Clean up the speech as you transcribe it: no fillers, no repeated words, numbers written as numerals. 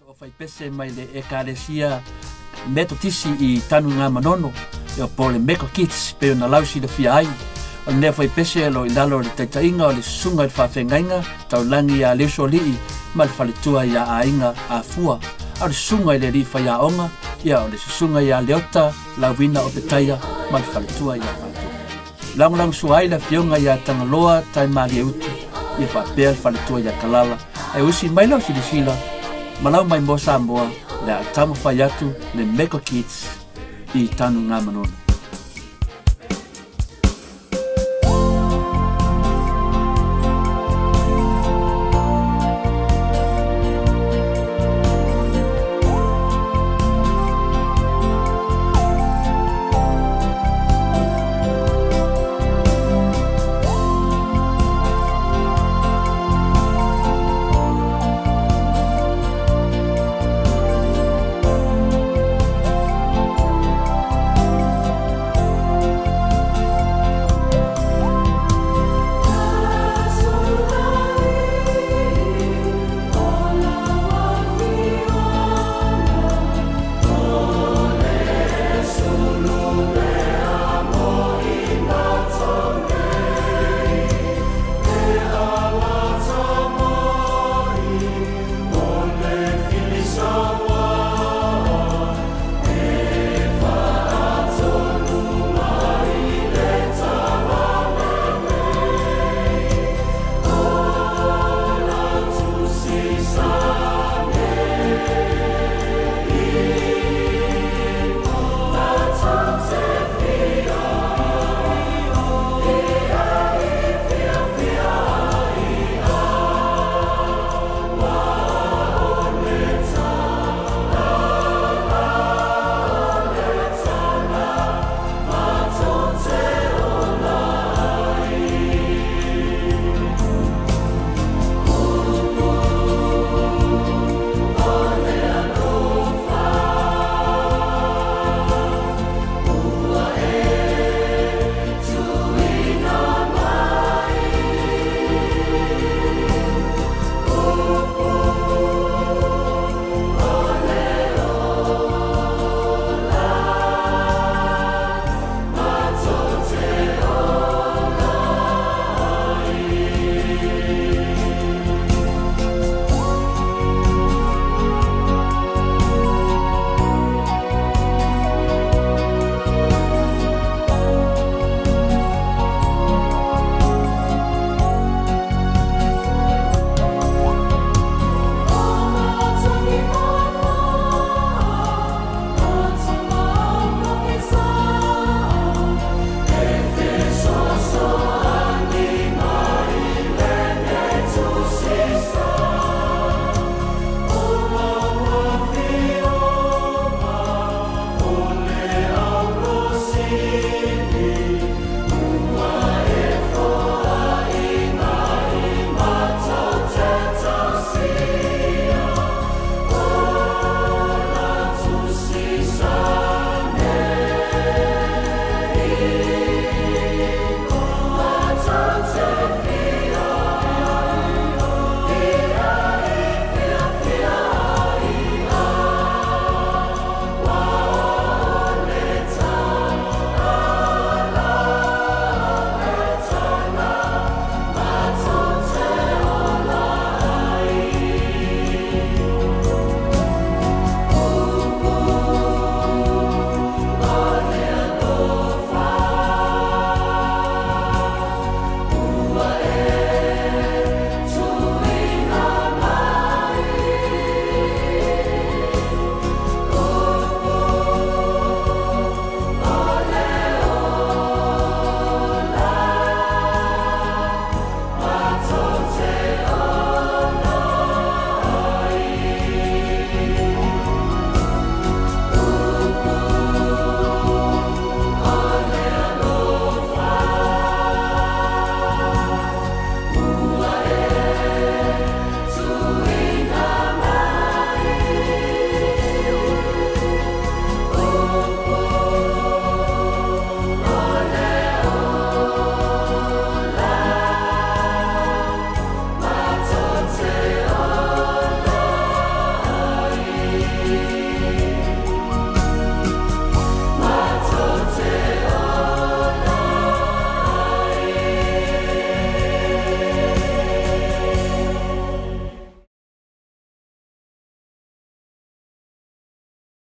O fai pese mai le ekalesia meto tisi I tanu ngā manono o pole meko kits pe na lausi le fia ai o ne fai pese lo I lalo le taitainga o le sunga I whawhengainga tau langi a leso lii ma le whaletua I a ainga a fua a le sunga I le rifa I a onga ia o le sunga I a leota la wina o petaia ma le whaletua I a whaletua lang suai la fionga I a tangaloa tai maria utu ia whapea le whaletua I a kalala ai usi mai lau silisila malau mai mo Samoa le atama whai atu le Meko Kids I tanu ngā manono.